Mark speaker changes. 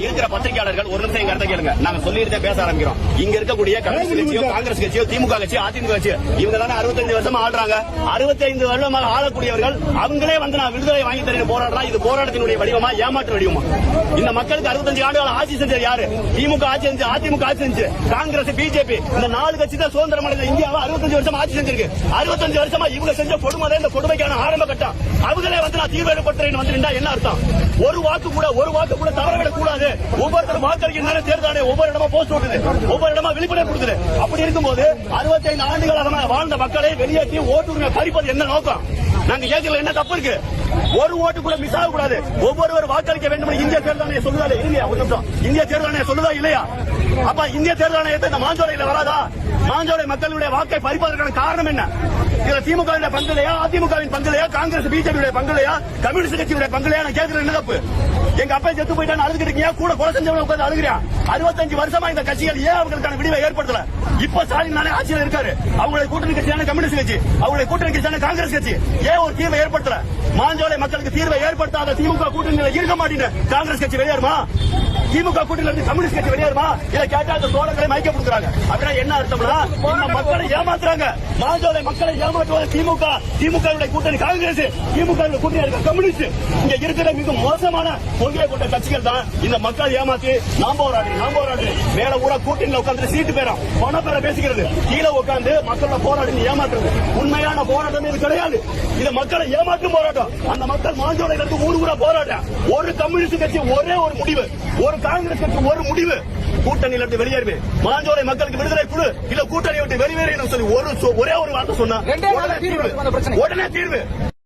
Speaker 1: இருக்கிற பத்திரிகையாளர்கள் ஒரு நிமிஷம் எங்க கேளுங்க. நாங்க சொல்லிட்டு பேச ஆரம்பிக்கிறோம். இங்க இருக்கக்கூடிய கம்யூனிஸ்ட் கட்சியோ, காங்கிரஸ் கட்சியோ, திமுக கட்சி, அதிமுக கட்சி இவங்க தானே 65 வருஷமா ஆடுறாங்க. 65 வருடமாக ஆளக்கூடியவர்கள் அவங்களே வந்து நான் விடுதலை வாங்கி தரேன் போராடுறா. இது போராட்டத்தினுடைய வடிவமா, ஏமாற்று வடிவமா? இந்த மக்களுக்கு 65 ஆண்டுகள் ஆட்சி செஞ்சது யாரு? திமுக ஆட்சி செஞ்சு, அதிமுக ஆட்சி செஞ்சு, காங்கிரஸ், பிஜேபி இந்த 4 கட்சி தான் சுதந்திரம் அடைந்த இந்தியாவை 65 வருஷம் ஆட்சி செஞ்சிருக்கு. 65 வருஷமா இவங்க செஞ்ச கொடுமை, இந்த கொடுமைக்கான ஆரம்ப கட்டம். அவங்களே வந்து நான் தீர்வு ஏற்படுத்துறேன் வந்து என்ன அர்த்தம்? ஒரு வாக்கு கூட தவறவிடக் கூடாது. ஒவ்வொருத்தரும் வாக்களிக்க தேர்தல் ஒவ்வொரு இடமா போஸ்ட் ஓட்டுது, ஒவ்வொரு இடமா விழிப்புணர்வு கொடுக்குது. அப்படி இருக்கும்போது 65 ஆண்டுகளாக வாழ்ந்த மக்களை வெளியேற்றி ஓட்டுரிமை பறிப்பது என்ன நோக்கம்? நாங்க கேட்கல. என்ன தப்பு இருக்கு? ஒரு ஓட்டு கூட மிஸ் ஆகக்கூடாது. ஒவ்வொருவர் வாக்களிக்க வேண்டும். இந்திய தேர்தல் ஆணையம் சொல்லுதா இல்லையா? இந்திய தேர்தல் ஆணையம் சொல்லுதா இல்லையா? அப்ப இந்திய தேர்தல் ஆணையத்தை இந்த மாஞ்சோலையில வராதா? மாஞ்சோலை மக்களுடைய வாக்கை பறிப்பதற்கான காரணம் என்ன? இதுல திமுக பங்குலையா, அதிமுகவின் பங்குலையா, காங்கிரஸ் பிஜேபி பங்குலையா, கம்யூனிஸ்ட் கட்சியுடைய பங்குலையா? நான் கேட்கிறேன், என்ன தப்பு? எங்க அப்பா செத்து போயிட்டான்னு அழுதுகிட்டு கூட கொலை செஞ்சவங்க உட்கார்ந்து அழுகிறா. 65 வருஷமா இந்த கட்சிகள் ஏன் அவங்களுக்கான விடிவை ஏற்படுத்தல? இப்ப ஸ்டாலின் நானே ஆட்சியில் இருக்காரு. அவங்களுடைய கூட்டணி கட்சியான கம்யூனிஸ்ட் கட்சி, அவங்களுடைய கூட்டணி கட்சியான காங்கிரஸ் கட்சி ஏன் ஒரு தீர்வை ஏற்படுத்தல? மாஞ்சோலை மக்களுக்கு தீர்வை ஏற்படுத்தாத திமுக கூட்டணியில் இருக்க மாட்டேன். காங்கிரஸ் கட்சி வெளியேறுமா? திமுக கூட்டணியில் இருந்து கம்யூனிஸ்ட் கட்சி வெளியேறுமா? இதை கேட்டா அந்த தோழர்களை மயக்க கொடுக்குறாங்க. அப்படின்னா என்ன அர்த்தம்னா இந்த மக்களை ஏமாத்துறாங்க. மாஞ்சோலை மக்களை ஏமாற்றுவது திமுக கூட்டணி காங்கிரஸ், திமுக கூட்டணி இருக்க கம்யூனிஸ்ட். இங்க இருக்கிற மிக மோசமான கொள்கை கொண்ட கட்சிகள் தான் இந்த மக்கள் ஏமாத்தி நாம் போராடு மேல ஊரா கூட்டணியில் உட்கார்ந்து சீட்டு பேரம் பணம் பெற பேசுகிறது. கீழே உட்கார்ந்து மக்களோட போராடி ஏமாற்றுறது உண்மையான போராட்டம் இது கிடையாது. இது மக்களை ஏமாற்றும் போராட்டம். அந்த மக்கள் மாஞ்சோலையில இருந்து ஊரா போராட்ட ஒரு கம்யூனிஸ்ட் கட்சி ஒரே ஒரு முடிவு, ஒரு காங்கிரஸ் கட்சி ஒரு முடிவு, கூட்டணியில இருந்து வெளியேறுவே. மாஞ்சோலை மக்களுக்கு விடுதலை குழு இல்ல கூட்டணி விட்டு வெளியேறணும் சொல்லி ஒரே ஒரு வார்த்தை சொன்னா உடனே தீர்வு.